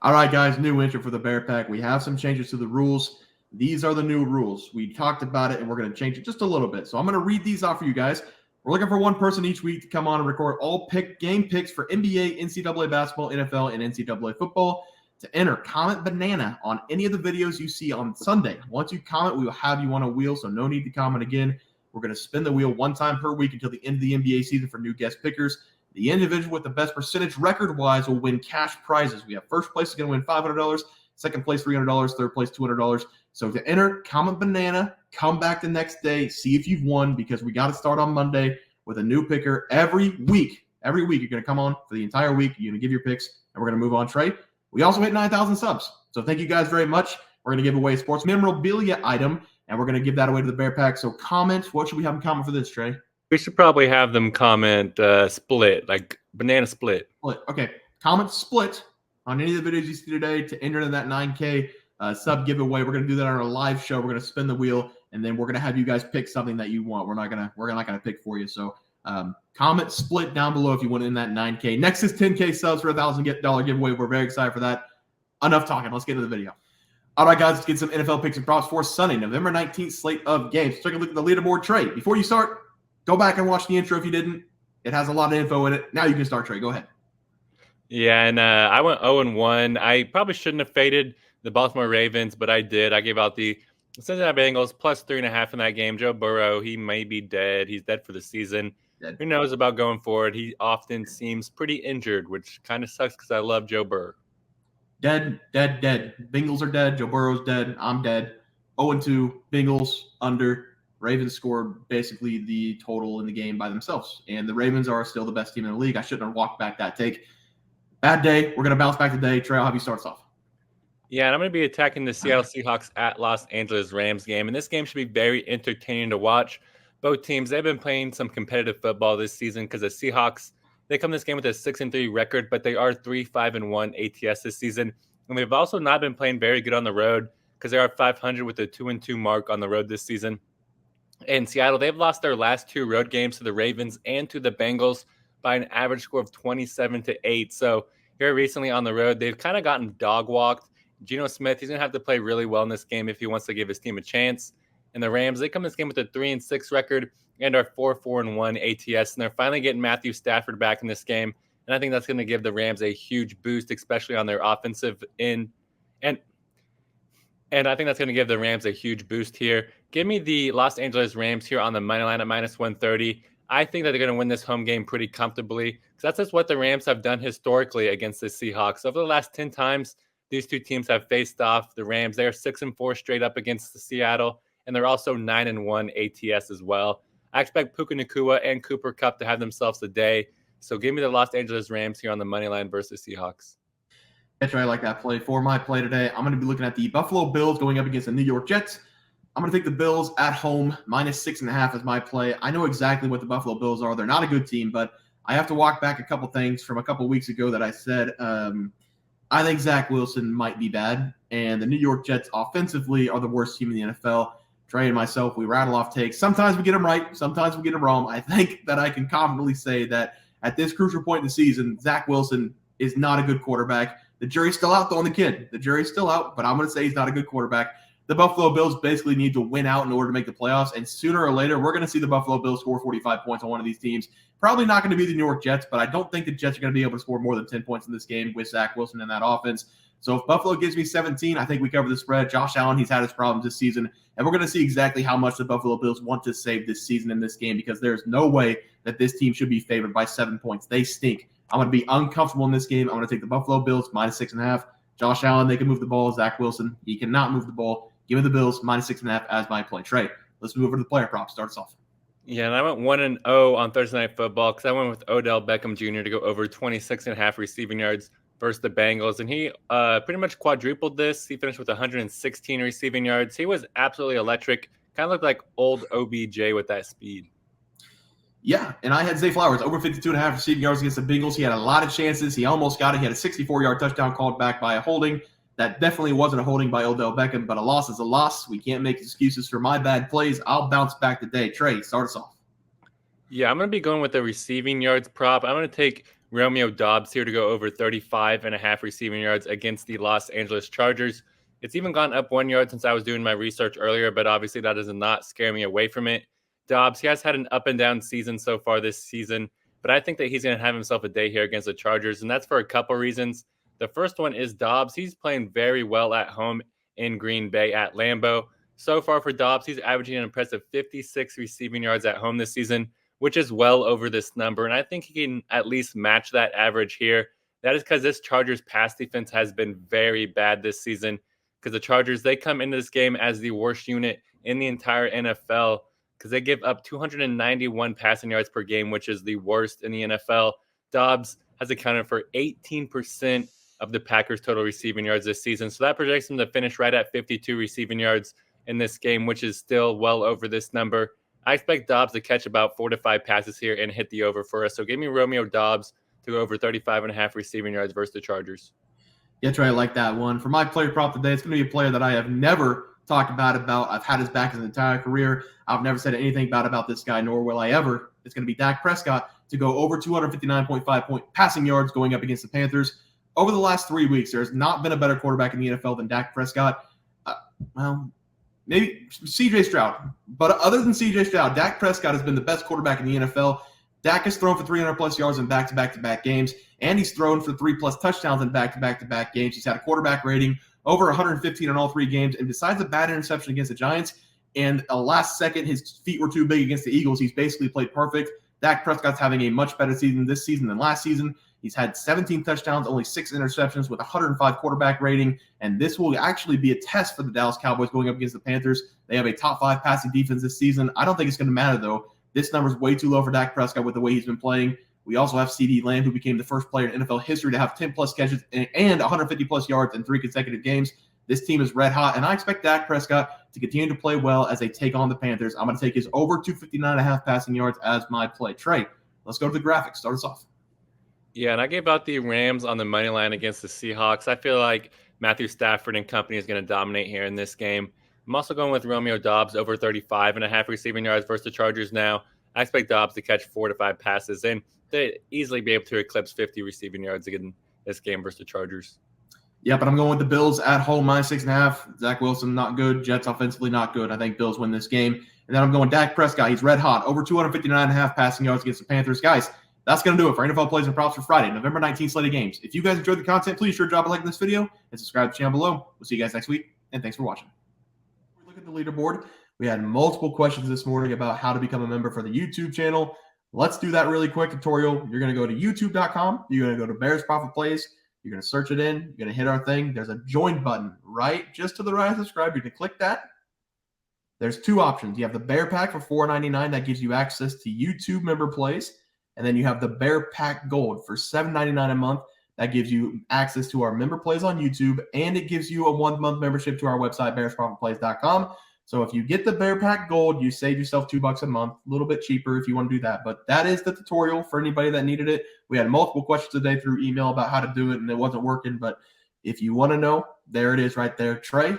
All right, guys, new intro for the Bear Pack. We have some changes to the rules. These are the new rules. We talked about it, and we're going to change it just a little bit. So I'm going to read these off for you guys. We're looking for one person each week to come on and record all game picks for NBA, NCAA basketball, NFL, and NCAA football. To enter, comment banana on any of the videos you see on Sunday. Once you comment, we will have you on a wheel, so no need to comment again. We're going to spin the wheel one time per week until the end of the NBA season for new guest pickers. The individual with the best percentage record-wise will win cash prizes. We have first place is going to win $500, second place $300, third place $200. So to enter, comment banana, come back the next day, see if you've won, because we got to start on Monday with a new picker every week. Every week you're going to come on for the entire week. You're going to give your picks, and we're going to move on. Trey, we also hit 9,000 subs. So thank you guys very much. We're going to give away a sports memorabilia item, and we're going to give that away to the Bear Pack. So comment. What should we have them comment for this, Trey? We should probably have them comment split, like banana split. Okay. Comment split on any of the videos you see today to enter in that 9K sub giveaway. We're going to do that on our live show. We're going to spin the wheel, and then we're going to have you guys pick something that you want. We're not going to pick for you. So comment split down below if you want in that 9K. Next is 10K subs for $1,000 giveaway. We're very excited for that. Enough talking. Let's get to the video. All right, guys, let's get some NFL picks and props for Sunday, November 19th slate of games. Take a look at the leaderboard. Trey, before you start, go back and watch the intro if you didn't. It has a lot of info in it. Now you can start, Trey. Go ahead. Yeah, and I went 0-1. I probably shouldn't have faded the Baltimore Ravens, but I did. I gave out the Cincinnati Bengals plus 3.5 in that game. Joe Burrow, he may be dead. He's dead for the season. Dead. Who knows about going forward? He often seems pretty injured, which kind of sucks because I love Joe Burrow. Dead. Bengals are dead. Joe Burrow's dead. I'm dead. 0-2. Bengals under. Ravens scored basically the total in the game by themselves. And the Ravens are still the best team in the league. I shouldn't have walked back that take. Bad day. We're going to bounce back today. Trey, I'll have you start us off. Yeah, and I'm going to be attacking the Seattle Seahawks at Los Angeles Rams game. And this game should be very entertaining to watch. Both teams, they've been playing some competitive football this season because the Seahawks, they come this game with a 6-3 record, but they are 3-5-1 ATS this season. And they've also not been playing very good on the road because they are 500 with a 2-2 mark on the road this season. In Seattle, they've lost their last two road games to the Ravens and to the Bengals by an average score of 27-8. So here recently on the road, they've kind of gotten dog walked. Geno Smith, he's going to have to play really well in this game if he wants to give his team a chance. And the Rams, they come this game with a 3-6 record and are 4-1 ATS. And they're finally getting Matthew Stafford back in this game. And I think that's going to give the Rams a huge boost, especially on their offensive end. And I think that's going to give the Rams a huge boost here. Give me the Los Angeles Rams here on the money line at minus 130. I think that they're going to win this home game pretty comfortably because that's just what the Rams have done historically against the Seahawks. Over the last 10 times, these two teams have faced off. The Rams, they're 6-4 straight up against the Seattle, and they're also 9-1 ATS as well. I expect Puka Nacua and Cooper Kupp to have themselves a day. So give me the Los Angeles Rams here on the money line versus Seahawks. That's right. I like that play. For my play today, I'm going to be looking at the Buffalo Bills going up against the New York Jets. I'm going to take the Bills at home, minus 6.5 as my play. I know exactly what the Buffalo Bills are. They're not a good team, but I have to walk back a couple things from a couple weeks ago that I said. I think Zach Wilson might be bad, and the New York Jets offensively are the worst team in the NFL. Trey and myself, we rattle off takes. Sometimes we get them right. Sometimes we get them wrong. I think that I can confidently say that at this crucial point in the season, Zach Wilson is not a good quarterback. The jury's still out, though, on the kid. The jury's still out, but I'm going to say he's not a good quarterback. The Buffalo Bills basically need to win out in order to make the playoffs, and sooner or later, we're going to see the Buffalo Bills score 45 points on one of these teams. Probably not going to be the New York Jets, but I don't think the Jets are going to be able to score more than 10 points in this game with Zach Wilson in that offense. So if Buffalo gives me 17, I think we cover the spread. Josh Allen, he's had his problems this season, and we're going to see exactly how much the Buffalo Bills want to save this season in this game because there's no way that this team should be favored by 7 points. They stink. I'm going to be uncomfortable in this game. I'm going to take the Buffalo Bills minus 6.5. Josh Allen, they can move the ball. Zach Wilson, he cannot move the ball. Give me the Bills minus 6.5 as my play. Trey, let's move over to the player prop. Start us off. Yeah, and I went 1-0 on Thursday Night Football because I went with Odell Beckham Jr. to go over 26.5 receiving yards versus the Bengals. And he pretty much quadrupled this. He finished with 116 receiving yards. He was absolutely electric. Kind of looked like old OBJ with that speed. Yeah, and I had Zay Flowers over 52.5 receiving yards against the Bengals. He had a lot of chances. He almost got it. He had a 64-yard touchdown called back by a holding. That definitely wasn't a holding by Odell Beckham, but a loss is a loss. We can't make excuses for my bad plays. I'll bounce back today. Trey, start us off. Yeah, I'm going to be going with the receiving yards prop. I'm going to take Romeo Doubs here to go over 35.5 receiving yards against the Los Angeles Chargers. It's even gone up 1 yard since I was doing my research earlier, but obviously that does not scare me away from it. Doubs, he has had an up and down season so far this season, but I think that he's going to have himself a day here against the Chargers, and that's for a couple reasons. The first one is Doubs. He's playing very well at home in Green Bay at Lambeau. So far for Doubs, he's averaging an impressive 56 receiving yards at home this season, which is well over this number. And I think he can at least match that average here. That is because this Chargers pass defense has been very bad this season, because the Chargers, they come into this game as the worst unit in the entire NFL because they give up 291 passing yards per game, which is the worst in the NFL. Doubs has accounted for 18% of the Packers' total receiving yards this season. So that projects him to finish right at 52 receiving yards in this game, which is still well over this number. I expect Doubs to catch about 4 to 5 passes here and hit the over for us. So give me Romeo Doubs to go over 35.5 receiving yards versus the Chargers. Yeah, Trey, I like that one. For my player prop today, it's going to be a player that I have never talked bad about. I've had his back his entire career. I've never said anything bad about this guy, nor will I ever. It's going to be Dak Prescott to go over 259.5 point passing yards going up against the Panthers. Over the last 3 weeks, there's not been a better quarterback in the NFL than Dak Prescott. Maybe C.J. Stroud. But other than C.J. Stroud, Dak Prescott has been the best quarterback in the NFL. Dak has thrown for 300-plus yards in back-to-back games, and he's thrown for 3-plus touchdowns in back-to-back games. He's had a quarterback rating over 115 in all 3 games. And besides a bad interception against the Giants and a last second, his feet were too big against the Eagles, he's basically played perfect. Dak Prescott's having a much better season this season than last season. He's had 17 touchdowns, only 6 interceptions with a 105 quarterback rating. And this will actually be a test for the Dallas Cowboys going up against the Panthers. They have a top 5 passing defense this season. I don't think it's going to matter, though. This number is way too low for Dak Prescott with the way he's been playing. We also have CeeDee Lamb, who became the first player in NFL history to have 10-plus catches and 150-plus yards in 3 consecutive games. This team is red hot, and I expect Dak Prescott to continue to play well as they take on the Panthers. I'm going to take his over 259.5 passing yards as my play. Trey, let's go to the graphics. Start us off. Yeah, and I gave out the Rams on the money line against the Seahawks. I feel like Matthew Stafford and company is going to dominate here in this game. I'm also going with Romeo Doubs over 35.5 receiving yards versus the Chargers now. I expect Doubs to catch 4 to 5 passes and to easily be able to eclipse 50 receiving yards in this game versus the Chargers. Yeah, but I'm going with the Bills at home, -6.5. Zach Wilson, not good. Jets offensively, not good. I think Bills win this game. And then I'm going Dak Prescott. He's red hot, over 259.5 passing yards against the Panthers. Guys, that's going to do it for NFL Plays and Props for Friday, November 19th slate of games. If you guys enjoyed the content, please sure drop a like in this video and subscribe to the channel below. We'll see you guys next week, and thanks for watching. Look at the leaderboard. We had multiple questions this morning about how to become a member for the YouTube channel. Let's do that really quick tutorial. You're going to go to youtube.com. You're going to go to Bears Profit Plays. You're going to search it in. You're going to hit our thing. There's a join button right just to the right of subscribe. You're going to click that. There's 2 options. You have the Bear Pack for $4.99. That gives you access to YouTube member plays. And then you have the Bear Pack Gold for $7.99 a month. That gives you access to our member plays on YouTube, and it gives you a 1-month membership to our website, bearsprofitplays.com. So if you get the Bear Pack Gold, you save yourself $2 a month, a little bit cheaper if you want to do that. But that is the tutorial for anybody that needed it. We had multiple questions today through email about how to do it, and it wasn't working. But if you want to know, there it is right there. Trey,